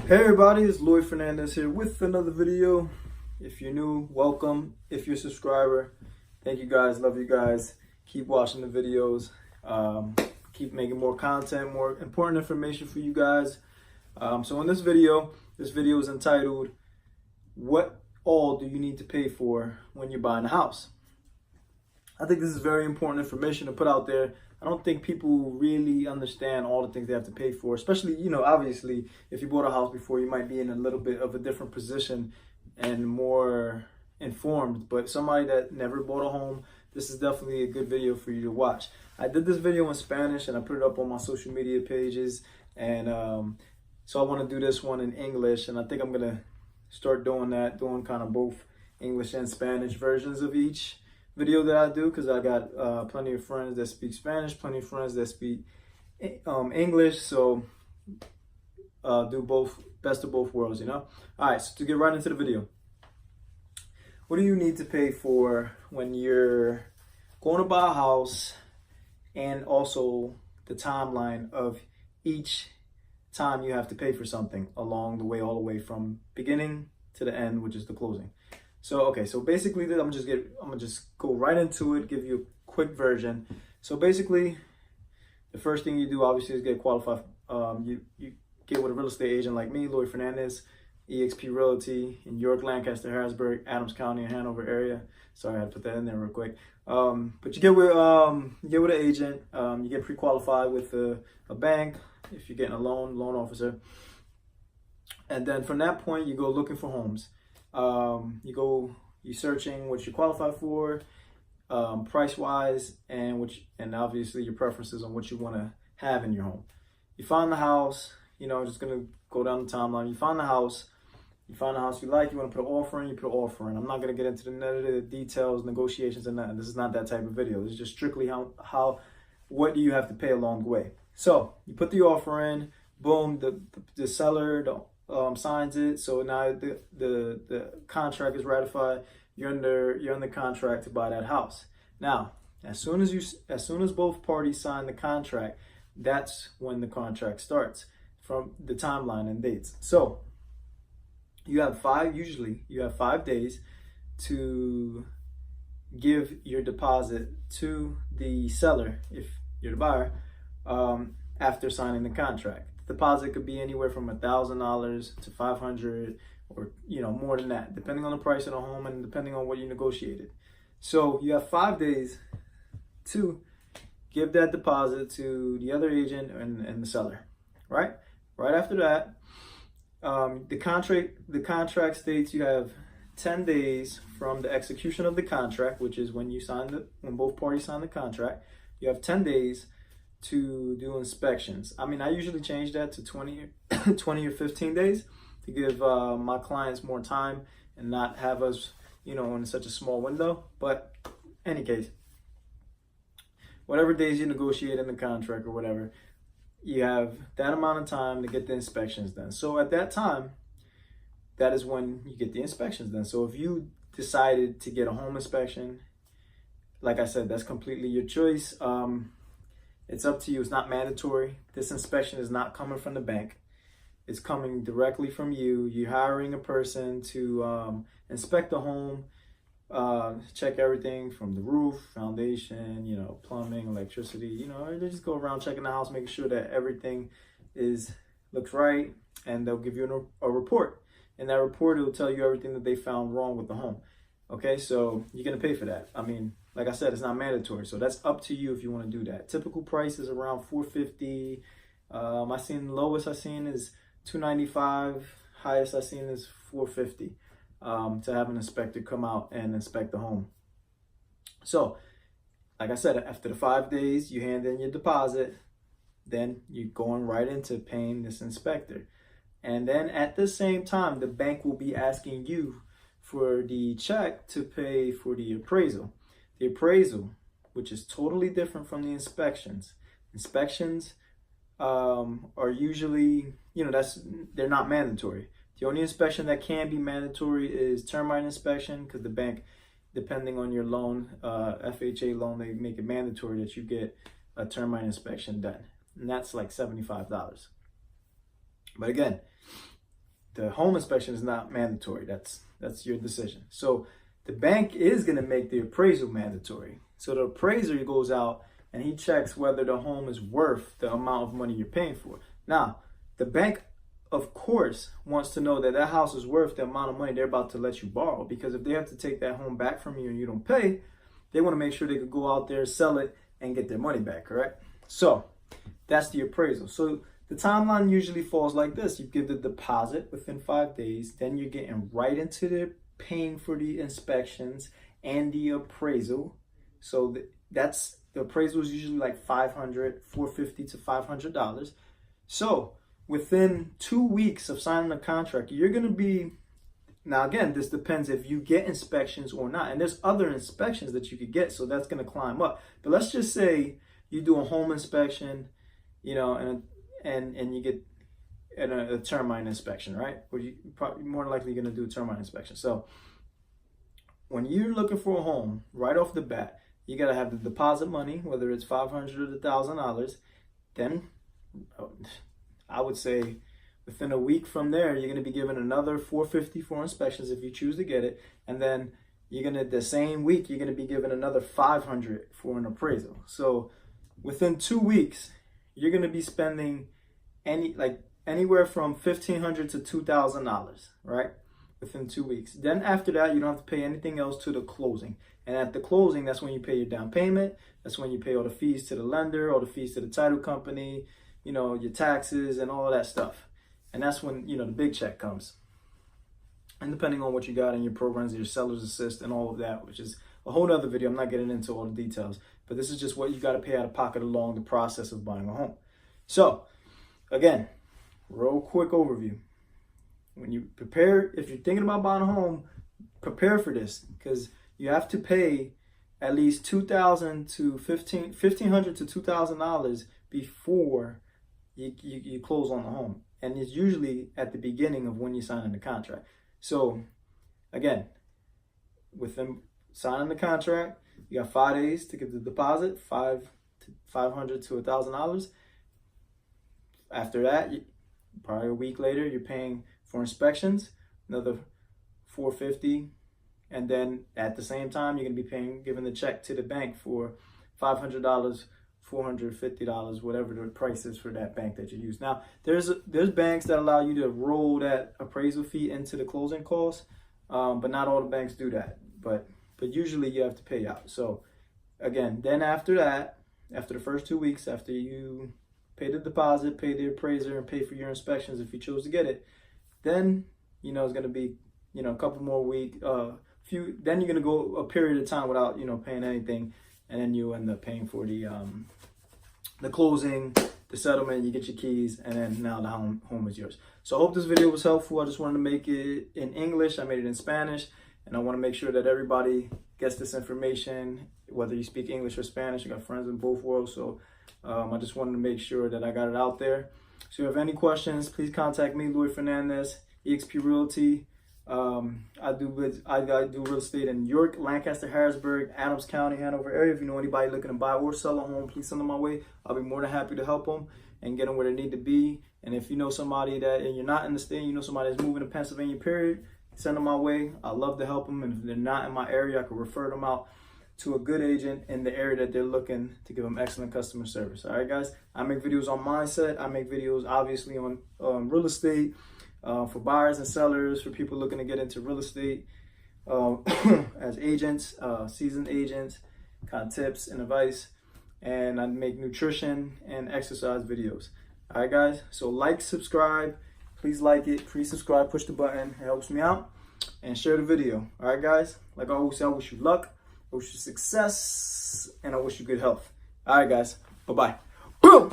Hey everybody, it's Lloyd Fernandez here with another video. If you're new, welcome. If you're a subscriber, thank you guys, love you guys. Keep watching the videos. Keep making more content, more important information for you guys. So in this video is entitled, What All Do You Need to Pay For When You're Buying a House? I think this is very important information to put out there. I don't think people really understand all the things they have to pay for, especially, obviously, if you bought a house before, you might be in a little bit of a different position and more informed. But somebody that never bought a home, this is definitely a good video for you to watch. I did this video in Spanish and I put it up on my social media pages. And so I want to do this one in English. And I think I'm going to start doing that, doing kind of both English and Spanish versions of each video that I do, because I got plenty of friends that speak Spanish, plenty of friends that speak English, so do both, best of both worlds, All right, so to get right into the video, what do you need to pay for when you're going to buy a house, and also the timeline of each time you have to pay for something along the way, all the way from beginning to the end, which is the closing. So, okay, so basically I'm gonna just go right into it, give you a quick version. So basically, the first thing you do obviously is get qualified. You get with a real estate agent like me, Lloyd Fernandez, eXp Realty in York, Lancaster, Harrisburg, Adams County, and Hanover area. Sorry, I had to put that in there real quick. But you get with an agent. You get pre-qualified with a bank if you're getting a loan officer. And then from that point, you go looking for homes. You searching what you qualify for, price wise, and obviously your preferences on what you want to have in your home. You find the house, just gonna go down the timeline. You find the house you like, you want to put an offer in, you put an offer in. I'm not gonna get into none of the details, negotiations, and that. This is not that type of video. This is just strictly what do you have to pay along the way. So you put the offer in, boom, the seller signs it. So now the contract is ratified. You're under contract to buy that house. Now, as soon as both parties sign the contract, that's when the contract starts from the timeline and dates. So you have 5 days to give your deposit to the seller if you're the buyer after signing the contract. Deposit could be anywhere from $1,000 to $500, or more than that, depending on the price of the home and depending on what you negotiated. So you have 5 days to give that deposit to the other agent and the seller, right? Right after that, the contract states you have 10 days from the execution of the contract, which is when both parties sign the contract. You have 10 days to do inspections. I usually change that to 20 or 15 days to give my clients more time and not have us, in such a small window. But any case, whatever days you negotiate in the contract or whatever, you have that amount of time to get the inspections done. So at that time, that is when you get the inspections done. So if you decided to get a home inspection, like I said, that's completely your choice. It's up to you. It's not mandatory. This inspection is not coming from the bank. It's coming directly from you. You're hiring a person to inspect the home, check everything from the roof, foundation, plumbing, electricity. They just go around checking the house, making sure that everything looks right, and they'll give you a report. In that report, it'll tell you everything that they found wrong with the home. Okay, so you're gonna pay for that. Like I said, it's not mandatory, so that's up to you if you want to do that. Typical price is around $450. Lowest I seen is $295. Highest I seen is $450 to have an inspector come out and inspect the home. So, like I said, after the 5 days, you hand in your deposit. Then you're going right into paying this inspector, and then at the same time, the bank will be asking you for the check to pay for the appraisal. The appraisal, which is totally different from the inspections. Inspections are usually, they're not mandatory. The only inspection that can be mandatory is termite inspection, because the bank, depending on your loan, FHA loan, they make it mandatory that you get a termite inspection done. And that's like $75. But again, the home inspection is not mandatory. That's your decision. So the bank is going to make the appraisal mandatory. So the appraiser goes out and he checks whether the home is worth the amount of money you're paying for. Now, the bank, of course, wants to know that that house is worth the amount of money they're about to let you borrow, because if they have to take that home back from you and you don't pay, they want to make sure they could go out there, sell it, and get their money back, correct? So that's the appraisal. So the timeline usually falls like this. You give the deposit within 5 days, then you're getting right into the paying for the inspections and the appraisal. So that's the appraisal is usually like $450 to $500. So within 2 weeks of signing the contract, you're going to be, now again, this depends if you get inspections or not. And there's other inspections that you could get, so that's going to climb up. But let's just say you do a home inspection, you know, and you get a termite inspection, right? Or you probably more likely going to do a termite inspection. So when you're looking for a home, right off the bat, you got to have the deposit money, whether it's $500 or $1,000. Then I would say within a week from there, you're going to be given another $450 for inspections if you choose to get it. And then the same week, you're going to be given another $500 for an appraisal. So within 2 weeks, you're going to be spending anywhere from $1,500 to $2,000, right? Within 2 weeks. Then after that, you don't have to pay anything else to the closing. And at the closing, that's when you pay your down payment. That's when you pay all the fees to the lender, all the fees to the title company, you know, your taxes and all that stuff. And that's when, you know, the big check comes. And depending on what you got in your programs, your seller's assist and all of that, which is a whole other video. I'm not getting into all the details, but this is just what you got to pay out of pocket along the process of buying a home. So again, real quick overview. When you prepare, if you're thinking about buying a home, prepare for this, because you have to pay at least $1,500 to $2,000 before you close on the home. And it's usually at the beginning of when you're signing the contract. So again, within signing the contract, you got 5 days to give the deposit, $500 to $1,000. After that, probably a week later, you're paying for inspections, another $450, and then at the same time, you're gonna be giving the check to the bank for $500, $450, whatever the price is for that bank that you use. Now, there's banks that allow you to roll that appraisal fee into the closing costs, but not all the banks do that. But usually you have to pay out. So again, then after that, after the first 2 weeks, after you pay the deposit, pay the appraiser, and pay for your inspections if you chose to get it, then, you know, it's going to be, you know, a couple more weeks, then you're going to go a period of time without, you know, paying anything. And then you end up paying for the closing, the settlement, you get your keys, and then now the home is yours. So I hope this video was helpful. I just wanted to make it in English. I made it in Spanish, and I want to make sure that everybody gets this information, whether you speak English or Spanish. I got friends in both worlds, so I just wanted to make sure that I got it out there. So if you have any questions, please contact me, Louis Fernandez, eXp Realty. I do real estate in York, Lancaster, Harrisburg, Adams County, Hanover area. If you know anybody looking to buy or sell a home, please send them my way. I'll be more than happy to help them and get them where they need to be. And if you know somebody and you're not in the state, you know somebody that's moving to Pennsylvania, period, send them my way. I love to help them. And if they're not in my area, I can refer them out to a good agent in the area that they're looking to give them excellent customer service. All right, guys. I make videos on mindset. I make videos, obviously, on real estate. For buyers and sellers, for people looking to get into real estate as agents, seasoned agents, kind of tips and advice. And I make nutrition and exercise videos. All right, guys. So like, subscribe. Please like it. Please subscribe. Push the button. It helps me out. And share the video. All right, guys. Like I always say, I wish you luck. I wish you success. And I wish you good health. All right, guys. Bye-bye. Boom.